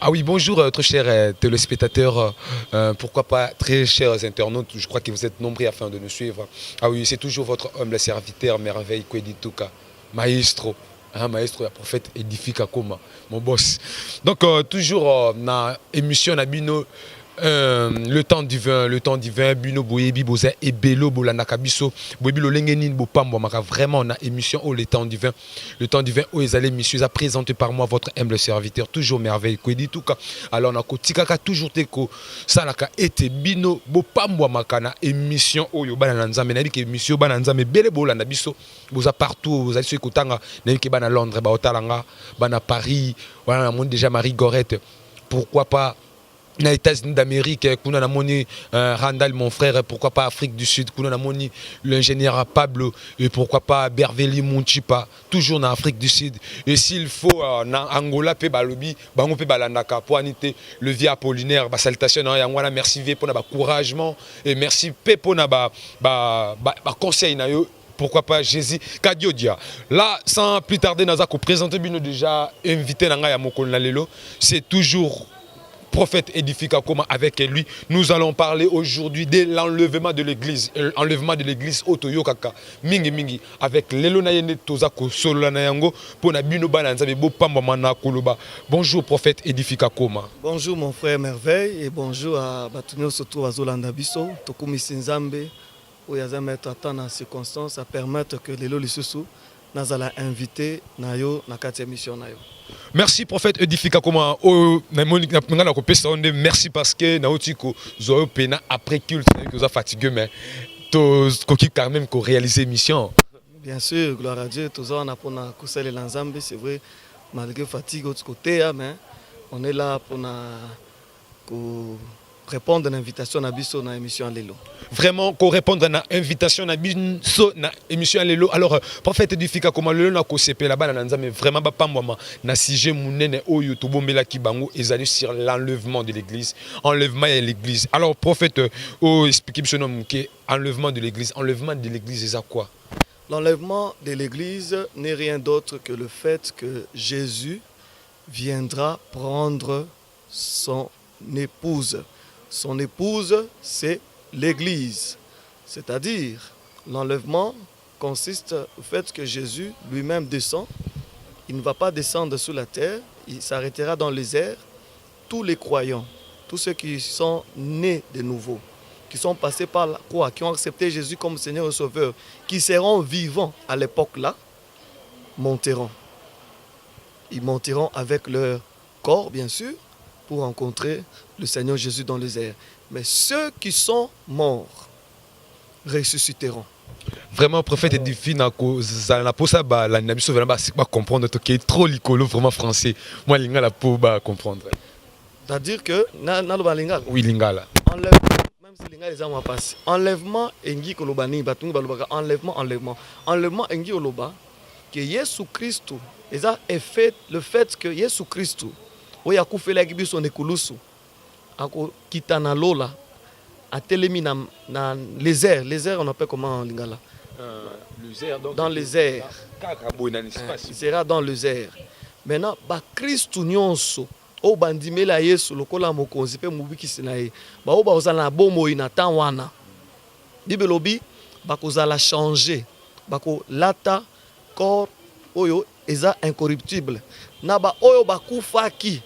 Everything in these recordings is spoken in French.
Ah oui, bonjour très chers téléspectateurs, pourquoi pas très chers internautes, je crois que vous êtes nombreux afin de nous suivre. Ah oui, c'est toujours votre humble serviteur, Merveille Kwedi Tuka, maestro, hein, maestro, prophète Edifica Koma, mon boss. Donc toujours dans l'émission Nabino, le temps divin, Bino Boyebi Boza et Belo Bolanaka Biso, Boyebi Lolengenin Bopambo Maka, vraiment na émission oh le temps divin où ils allaient messieurs à présenter par moi votre humble serviteur, toujours Merveille Kwedi Tuka. Alors na kotikaka toujours teko salaka ete Bino Bopambo Maka na émission oh yo bana nzambe na bi ke émission bana nzambe Bele Bolanda Biso, boza partout, vous allez sur Kotanga, na ke bana Londres, ba Otalanga, bana Paris, voilà monde déjà Marie Gorette, pourquoi pas les États-Unis d'Amérique, qu'on a moni Randall, mon frère, pourquoi pas Afrique du Sud, qu'on a moni l'ingénieur Pablo, et pourquoi pas Berveli Munchipa, toujours en Afrique du Sud. Et s'il faut, en Angola, pe balobi, bango pe balandaka, pour aniter le vieux Apollinaire, ba salutation, merci vie pour notre encouragement, et merci pe pour notre conseil na yo. Pourquoi pas Jésus Kadiodia. Là, sans plus tarder, nous avons présenté déjà invité Nanga Mokol Nalelo. C'est toujours prophète Edifica Koma avec lui. Nous allons parler aujourd'hui de l'enlèvement de l'église. Enlèvement de l'église Otoyo Kaka. Mingi Mingi. Avec Lelo Nayene Tozako Solanayango. Pour Nabino Bananzabe Bopamba Mana Koloba. Bonjour prophète Edifica Koma. Bonjour mon frère Merveille et bonjour à Batunio Soto Azolanda Biso. Tokumi Sinzambe. Où il y a mettre à temps dans circonstances à permettre que Lelo Lissusu Nazala invité Nayo Nakati mission Nayo. Merci prophète Edifica Koma. Merci parce que Naotiko Zoyo Pena après culte que vous avez fatigué mais tu quand même qu'on réalise mission. Bien sûr, gloire à Dieu, tous on a pour na kusele l'ensemble, c'est vrai malgré fatigue autre côté mais on est là pour répondre à l'invitation à Bisso dans l'émission Lelo. Vraiment, qu'on répondre à l'invitation à Bisso dans l'émission Lelo. Alors, prophète Edifica Koma Lelo na kosepe là-bas mais vraiment pas moi na sujet munene o YouTube mbela kibango ezali sur l'enlèvement de l'église, enlèvement de l'église. Alors, prophète expliquez ce nom que enlèvement de l'église c'est quoi? L'enlèvement de l'église n'est rien d'autre que le fait que Jésus viendra prendre son épouse. Son épouse, c'est l'Église. C'est-à-dire, l'enlèvement consiste au fait que Jésus lui-même descend. Il ne va pas descendre sous la terre, il s'arrêtera dans les airs. Tous les croyants, tous ceux qui sont nés de nouveau, qui sont passés par la croix, qui ont accepté Jésus comme Seigneur et Sauveur, qui seront vivants à l'époque-là, monteront. Ils monteront avec leur corps, bien sûr, pour rencontrer le Seigneur Jésus dans les airs. Mais ceux qui sont morts ressusciteront. Vraiment, prophète Edifi, na posa ba la nabiso vraiment pas comprendre que trop licolo vraiment français. Moi lingala pour ba comprendre. C'est-à-dire que na lo lingala. Oui lingala. Même si lingala les gens passé. Enlèvement engi kolobani batungi balobaka enlèvement. Enlèvement engi oloba que Jésus Christ est fait le fait que Jésus Christ oya kufela kibiso nekulusu ako kitana lola atelemi na les airs on appelle comment en lingala les airs donc dans les airs il sera dans les airs maintenant ba Christ nyonso o bandimela Yesu lokola mokonzi pe mubikisi na ye ba o ba ozala na bomoi na temps wana bibelobi ba kozala changer ba ko lata corps oyo eza incorruptible na ba oyo bakufaki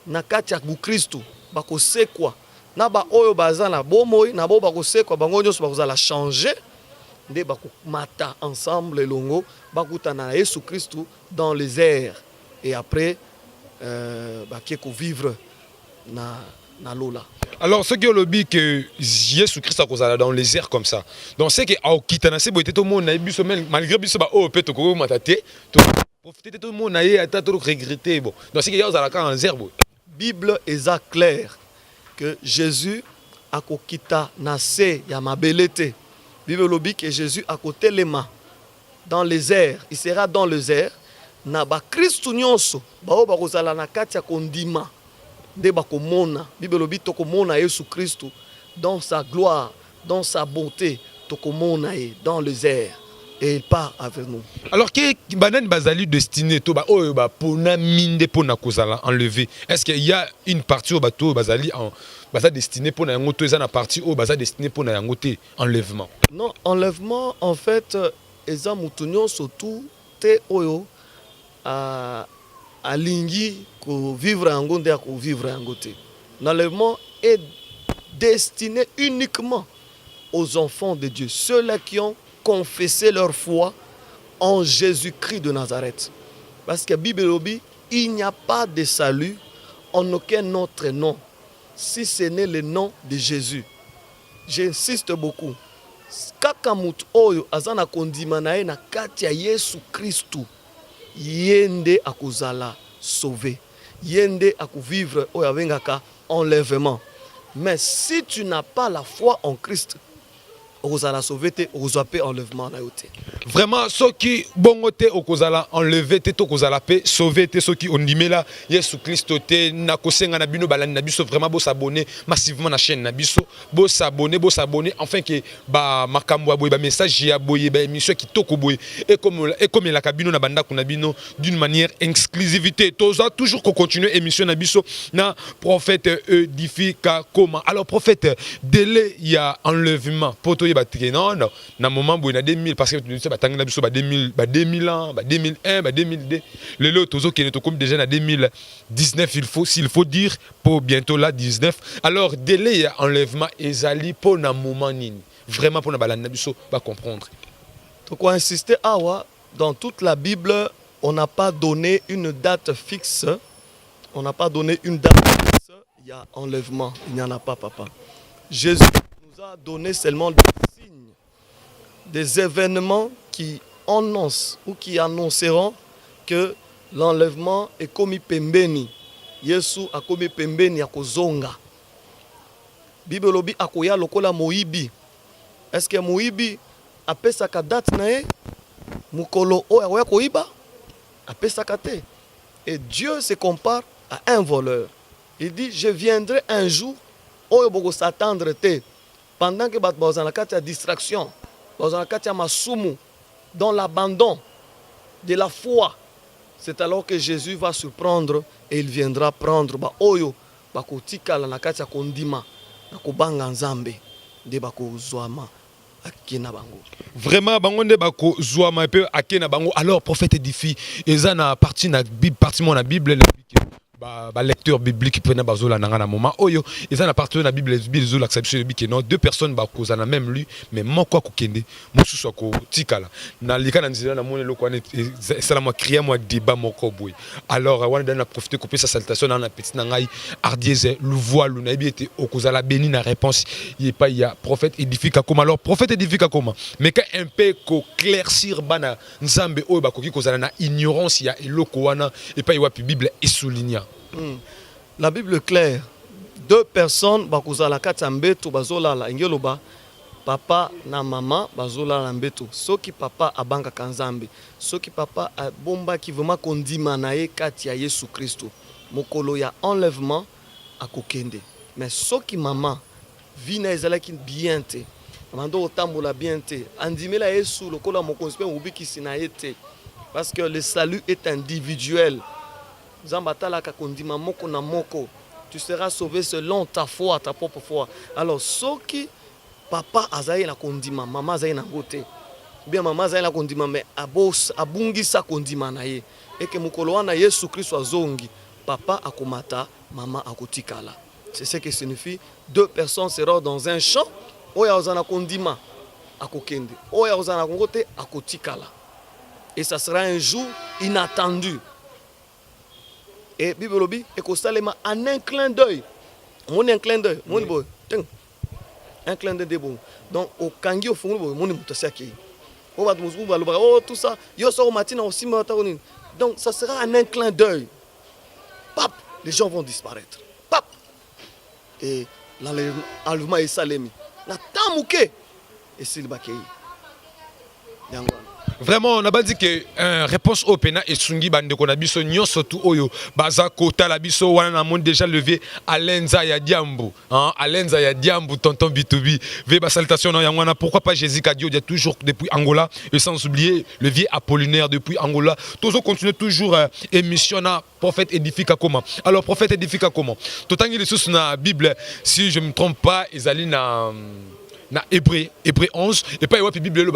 na kati ya Kristo bakosekwa na ba oyo baza na bomoi na bo bakosekwa bango nyonso bakozala changer nde bakomata ensemble elongo bakutana na Yesu Kristo dans les airs et après bakeko vivre na lola. Alors ce qui est le but que Jésus Christ a causé dans les airs comme ça. Donc c'est que au kitana c'est tout le monde malgré biso ba o peut ko matate profiter tout le monde aye ata to regretter bon. Donc c'est que ya ozala en airs. Bible est claire que Jésus a kokita na se ya mabelete. Bible lobi que Jésus a côté les mains dans les airs, il sera dans les airs na ba Christ nyonso ba o ba kozala na kati ya kondima nde bakomona Bible lobi tokomona Yesu Christ dans sa gloire, dans sa bonté, tokomona ye dans les airs et il part avec nous. Alors que banane bazali destiné to ba oyo ba pona minde pona kozala enlevé. Est-ce qu'il y a une partie au bateau bazali en baza destiné pona yango to eza na partie au baza destiné pona yango te enlèvement? Non, enlèvement en fait eza mutunyo surtout te oyo alingi ko vivre yango nde ko vivre yango te. L'enlèvement est destiné uniquement aux enfants de Dieu, ceux-là qui ont confessé leur foi en Jésus-Christ de Nazareth. Parce que Bible dit, il n'y a pas de salut en aucun autre nom, si ce n'est le nom de Jésus. J'insiste beaucoup. Kaka mutu oyo azana kondima na ye na kati ya Yesu Kristu, yende akozala sauvé, yende akovivre oyo avengaka enlèvement. Mais si tu n'as pas la foi en Christ, okozala sauvé te, okozape enlèvement na yo te. Vraiment soki bongo te okozala enlevé te to kozala pe sauvé te soki ondimela Yesu Kristo te na kosenga na bino balani na biso vraiment bo s'abonner massivement na chaîne na biso bo s'abonner enfin que ba makambo aboye ba message ya boye ba émission qui toko boye et comme la kabino na banda kuna bino d'une manière exclusivité toza toujours qu'on continue émission na biso na prophète édifika comment. Alors prophète délai il y a enlèvement poto non na moment boye na 2000 parce que tu sais batanga na biso ba 2000 ba 2000 ans ba 2001 ba 2002 le lot tozo qui est comme déjà na 2019 s'il faut dire pour bientôt là 19. Alors délai enlèvement ezali pour na moment nini vraiment pour na balana na biso ba comprendre. Donc on insister dans toute la Bible on n'a pas donné une date fixe. On n'a pas donné une date fixe. Il y a enlèvement, il n'y en a pas papa. Jésus nous a donné seulement des signes, des événements qui annoncent ou qui annonceront que l'enlèvement est commis pembeni. Yesu a commis pembeni ya kozonga. Bible lobi akoya lokola moibi. Est-ce que moibi apesaka date na ye? Mukolo o akoya koiba apesaka te. Et Dieu se compare à un voleur. Il dit je viendrai un jour oyo boko s'attendre te. Pendant que dans la carte de distraction, dans la carte de masumu, dans l'abandon de la foi, c'est alors que Jésus va surprendre et il viendra prendre ba oyo bako tikala na kati ya kondima na kobanga nzambe de bako zwama akina bango. Vraiment bango nde bako zwama pe akina bango. Alors prophète édifie eza na partie na Bible partie na Bible ba lecteur biblique prena bazola nanga na moment oyo eza na partie na Bible bizo l'acception de non deux personnes ba kozana même lui mais moko akokende mosusu ko tikala na likana nzela na mone lokwane sala moi crier moi débat moko boy. Alors wana na profiter couper sa salutation na petit na ngai ardieze le voile na biete okozala béni na réponse il pas il y a prophète édifika comme. Alors prophète édifika comment mais quand un peu ko claircir bana nzambe oyo ba koki kozala na ignorance ya eloko wana et pas il wa Bible et souligner. La Bible est claire. Deux personnes bakozala kati mbeto bazola la ngeloba papa na mama bazola la mbeto. Soki papa abanga kanzambe, soki papa bomba ki vraiment kondima na ye kati ya Yesu Kristo. Mokolo ya enlèvement akokende. Mais soki mama vina ezalaki bien te. Mando otambola bien te. Andimela Yesu lokola mokonzi pe ubikisi na yete. Parce que le salut est individuel. Tu seras sauvé selon ta foi, ta propre foi. Alors, soki papa azaye na kondima, maman azaye na gote. Bien maman azaye na kondima, mais abungi sa kondima na ye. Et que mukolo wana Yesu Christ zongi, papa akomata, maman akotikala. C'est ce que signifie deux personnes seront dans un champ. Oya ozana kondima akokende. Oya ozana kongote akotikala. Et ça sera un jour inattendu. Et Bible lobi ekosalema en un clin d'œil. Mon un clin d'œil, mon boy. Un clin d'œil de bon. Donc au kangi au fond boy, mon mutasaki. On va oh tout ça, yo sort au matin aussi matin. Donc ça sera en un clin d'œil. Pap, les gens vont disparaître. Pap. Et l'enlèvement est salemi. La tamuke et s'il bakei. Vraiment, on a pas dit que réponse au pena et sungi bande qu'on a biso nyonso tout oyo baza kota la biso wana na monde déjà levé Alenza ya Diambo hein Alenza ya Diambo tonton Bitubi ve ba salutation na yangwana pourquoi pas Jésus Kadio dia toujours depuis Angola et sans oublier le vieux Apollinaire depuis Angola toujours continuer toujours émission na prophète édifica comment alors prophète édifica comment totangi les sources na Bible si je me trompe pas ezali na Hébreu 11 et pas la Bible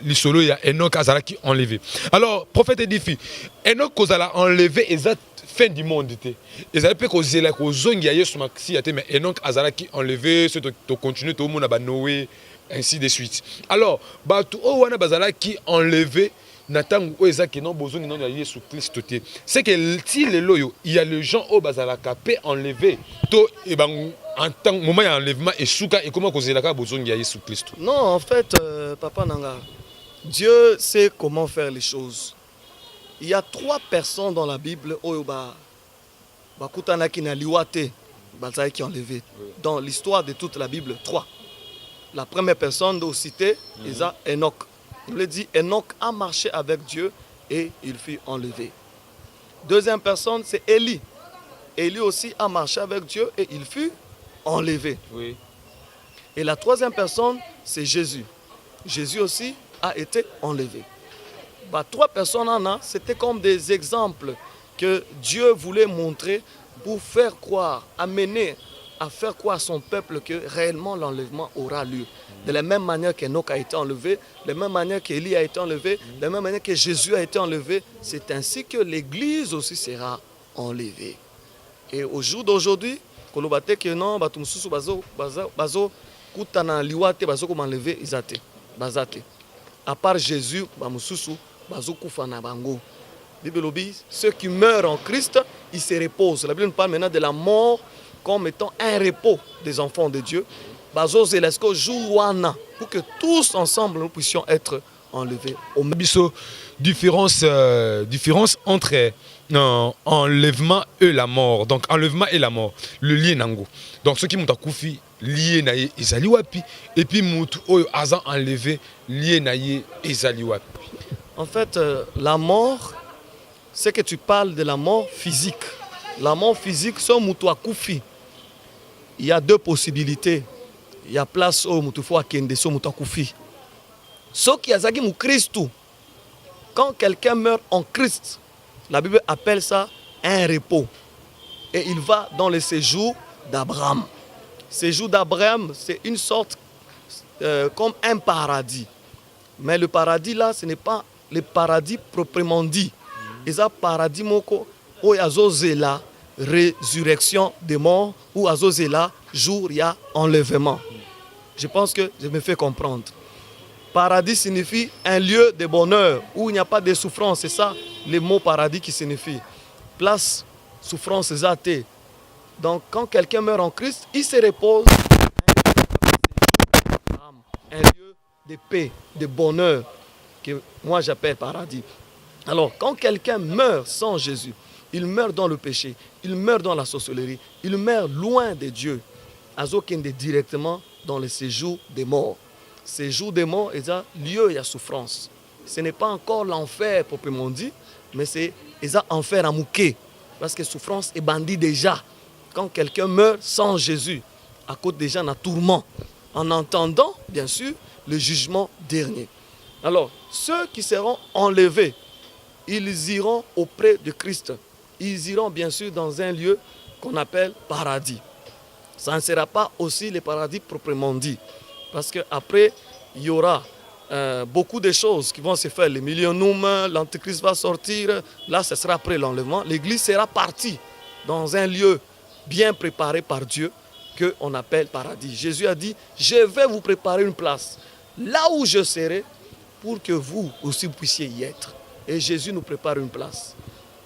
le solo il y a Enoch Azala qui enlevé alors prophète édifie Enoch Azala enlevé exact fin du monde était ils avaient pas causé la zongi ya Yesu maxi mais Enoch Azala qui enlevé ce to continuer tout le monde à Noé ainsi de suite alors bah tout wana bazala qui enlevé Nathan ou ezaki non besoin non de Jésus Christ c'est que si les loyo il y a les gens au bazala capé enlevé to et ben en tant moment d'enlèvement et souka et comment causer la besoin de Jésus Christ. Non, en fait, Papa Nanga, Dieu sait comment faire les choses. Il y a 3 personnes dans la Bible qui ont enlevé. Dans l'histoire de toute la Bible, 3. La première personne de citer, c'est Enoch. On le dit, Enoch a marché avec Dieu et il fut enlevé. Deuxième personne, c'est Élie. Élie aussi a marché avec Dieu et il fut enlevé. Oui. Et la troisième personne, c'est Jésus. Jésus aussi a été enlevé. 3 personnes en a, c'était comme des exemples que Dieu voulait montrer pour faire croire, amener à faire croire à son peuple que réellement l'enlèvement aura lieu. De la même manière qu'Enoch a été enlevé, de la même manière qu'Élie a été enlevé, de la même manière que Jésus a été enlevé, c'est ainsi que l'Église aussi sera enlevée. Et au jour d'aujourd'hui, kolobate que non batu mususu bazo kutana liwate bazo ko enlever izate bazate à part Jésus ba mususu bazo kufa na bango. Bible lobi ceux qui meurent en Christ ils se reposent. La Bible nous parle maintenant de la mort comme étant un repos des enfants de Dieu. Bazo zelesko jouana pour que tous ensemble nous puissions être enlevés. Au biso différence entre enlèvement et la mort. Donc enlèvement et la mort, le lien nango. Donc ceux qui m'ont koufi lié na ezali wapi et puis mutu oyo aza enlevé lié na ezali wapi. En fait la mort c'est que tu parles de la mort physique. La mort physique c'est mutu akoufi. Il y a 2 possibilités. Il y a place au mutu fo akende so mutu akoufi. Ce qui azaki mu Christou. Quand quelqu'un meurt en Christ, la Bible appelle ça un repos. Et il va dans le séjour d'Abraham. Séjour d'Abraham, c'est une sorte comme un paradis. Mais le paradis là, ce n'est pas le paradis proprement dit. Et ça, paradis moko, où il y a résurrection des morts, ou il y a jour, il y a enlèvement. Je pense que je me fais comprendre. Paradis signifie un lieu de bonheur où il n'y a pas de souffrance. C'est ça le mot paradis qui signifie. Place, souffrance, zate. Donc quand quelqu'un meurt en Christ, il se repose. Un lieu de paix, de bonheur, que moi j'appelle paradis. Alors quand quelqu'un meurt sans Jésus, il meurt dans le péché, il meurt dans la sorcellerie, il meurt loin de Dieu. Azokende directement dans le séjour des morts. Séjour des morts, il y a lieu, il y a souffrance. Ce n'est pas encore l'enfer proprement dit, mais c'est enfer à mouquer. Parce que souffrance est bandit déjà. Quand quelqu'un meurt sans Jésus, à cause déjà d'un tourment, en entendant, bien sûr, le jugement dernier. Alors, ceux qui seront enlevés, ils iront auprès de Christ. Ils iront, bien sûr, dans un lieu qu'on appelle paradis. Ça ne sera pas aussi le paradis proprement dit. Parce qu'après, il y aura beaucoup de choses qui vont se faire. Le millénium, l'Antéchrist va sortir. Là, ce sera après l'enlèvement. L'Église sera partie dans un lieu bien préparé par Dieu qu'on appelle paradis. Jésus a dit, je vais vous préparer une place. Là où je serai, pour que vous aussi puissiez y être. Et Jésus nous prépare une place.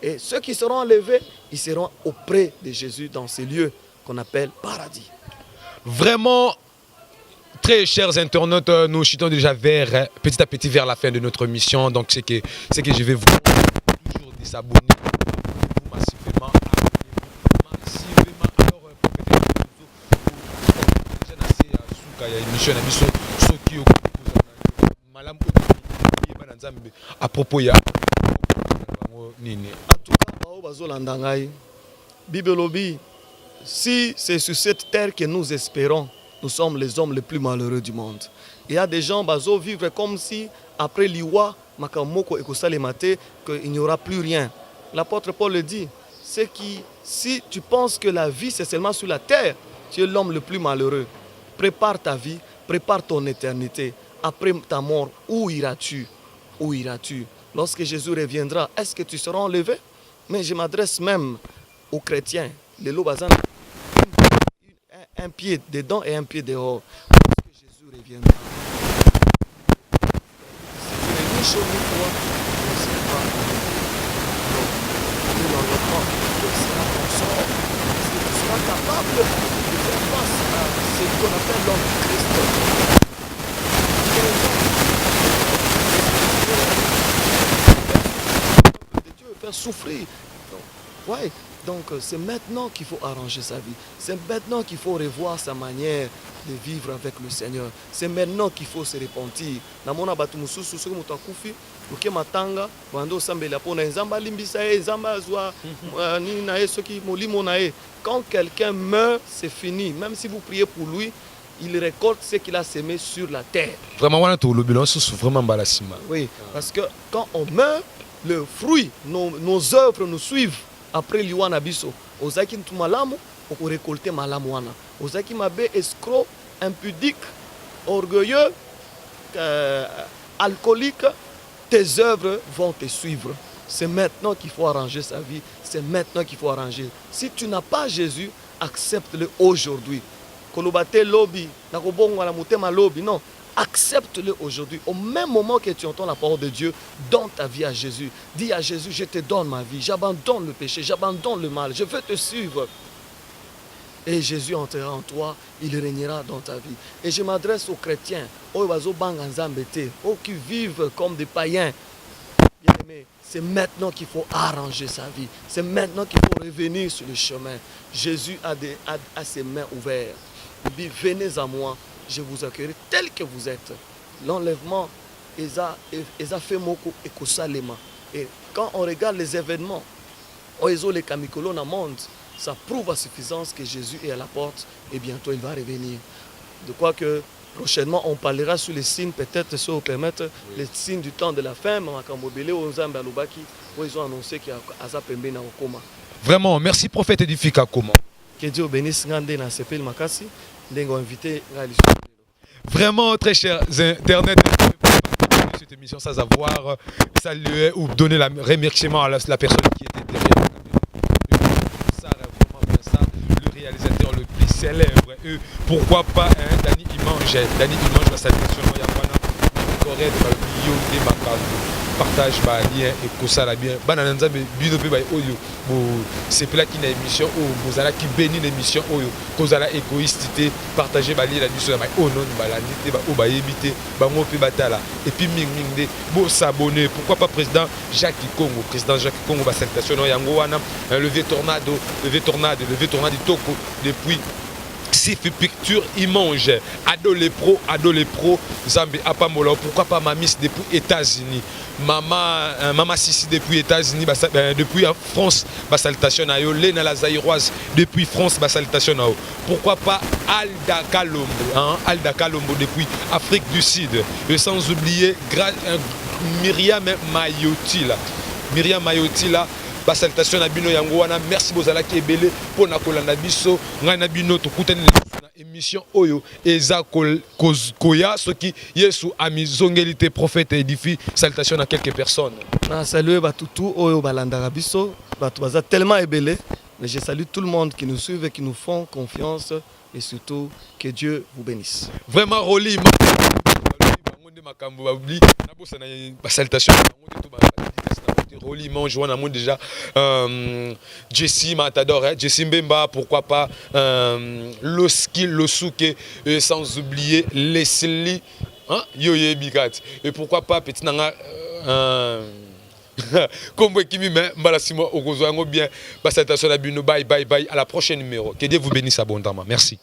Et ceux qui seront enlevés, ils seront auprès de Jésus dans ces lieux qu'on appelle paradis. Vraiment, très chers internautes, nous chutons déjà petit à petit vers la fin de notre mission. Donc c'est que je vais vous toujours désabonner. Vous massivement, alors déjà une émission à propos ya nini. En tout cas, bao bazolanda ngai. Bible lobi, si c'est sur cette terre que nous espérons, nous sommes les hommes les plus malheureux du monde. Il y a des gens bazo vivre comme si après l'iwa makamoko ekosalemate qu'il n'y aura plus rien. L'apôtre Paul le dit, c'est qui si tu penses que la vie c'est seulement sur la terre, tu es l'homme le plus malheureux. Prépare ta vie, prépare ton éternité. Après ta mort, où iras-tu? Où iras-tu? Lorsque Jésus reviendra, est-ce que tu seras enlevé? Mais je m'adresse même aux chrétiens. Les lobazans, un pied dedans et un pied dehors. Lorsque Jésus reviendra, si tu es riche au toi, tu ne seras pas tu l'enlèvement, tu seras ton sort. Est-ce que tu seras capable de faire face à ce qu'on appelle l'homme de Christ? De Dieu faire souffrir. Ouais, donc c'est maintenant qu'il faut arranger sa vie. C'est maintenant qu'il faut revoir sa manière de vivre avec le Seigneur. C'est maintenant qu'il faut se repentir. Namona batu mususu soki mutu akufi oke matanga bando sambela pona nzamba limbisa ye nzamba zwa nini na ye soki molimo na ye. Quand quelqu'un meurt, c'est fini. Même si vous priez pour lui, il récolte ce qu'il a semé sur la terre. Vraiment, on a tout le bilan, c'est vraiment balassima. Oui, parce que quand on meurt, le fruit, nos œuvres nous suivent. Après liwana biso, ozaki ntumalamu, on récolter malamu wana. Ozaki mabe escroc, impudique, orgueilleux, alcoolique, tes œuvres vont te suivre. C'est maintenant qu'il faut arranger sa vie. C'est maintenant qu'il faut arranger. Si tu n'as pas Jésus, accepte-le aujourd'hui. Kolobate lobby, nakobonga na mutema lobby, non. Accepte-le aujourd'hui. Au même moment que tu entends la parole de Dieu, donne ta vie à Jésus. Dis à Jésus, je te donne ma vie. J'abandonne le péché, j'abandonne le mal. Je veux te suivre. Et Jésus entrera en toi, il régnera dans ta vie. Et je m'adresse aux chrétiens, aux qui vivent comme des païens. Bien-aimés, c'est maintenant qu'il faut arranger sa vie. C'est maintenant qu'il faut revenir sur le chemin. Jésus a ses mains ouvertes. Il dit, venez à moi. Je vous accueillerai tel que vous êtes. L'enlèvement, ils a fait moko et kosalema. Et quand on regarde les événements, les kamikolo dans le monde, ça prouve à suffisance que Jésus est à la porte et bientôt il va revenir. De quoi que prochainement on parlera sur les signes, peut-être si on permet, les signes du temps de la fin, où ils ont annoncé qu'il y a Azapembe na Okoma. Vraiment, merci prophète Edifika Koma. Que Dieu bénisse Ngande na Sepel Makasi. Vraiment, très chers internautes, cette émission sans avoir salué ou donner le remerciement à la personne qui était derrière ça, vraiment ça, le réalisateur le plus célèbre. Et pourquoi pas Dani Imange la salutation Corée de partage ba lien et que ça la bien bananza bino pe ba oyo c'est là qui na émission ou vous allez qui bénit l'émission oyo cause la égoïsté partager ba lien la mission ba oh non ba la nité ba o ba yebité ba ngo pe batala et puis ming de bo s'abonner pourquoi pas président Jacques Congo ba salutation yango wana levé tornado toko depuis Sifi Picture Imange, Ado les pros, Zambé Apamola, pourquoi pas Mamis depuis États-Unis, Mama Sissi depuis États-Unis, depuis France, salutation à yo, Lena la Zaïroise depuis France, salutation à yo. Pourquoi pas Alda Kalombo depuis Afrique du Sud, et sans oublier Myriam Mayoti là. Salutation à bino yango wana merci bozala ki ebele pour na kolanda biso ngai na bino tokutani na émission oyo eza koya soki Yesu amizongelité prophète édifie salutation à quelques personnes na saluer batutu oyo balanda biso batu baza tellement ebele mais je salue tout le monde qui nous suit et qui nous font confiance et surtout que Dieu vous bénisse. Vraiment Roli makambo babli na bosa na salutation Roli mange on a déjà Jessie Matador Jessie Mbemba pourquoi pas Loski Losuke et sans oublier Leslie Yoye Bikat et pourquoi pas petit nanga Combo Kimi mais Mbalasimo Ogozo bien salutation à Bino bye à la prochaine numéro que Dieu vous bénisse abondamment merci.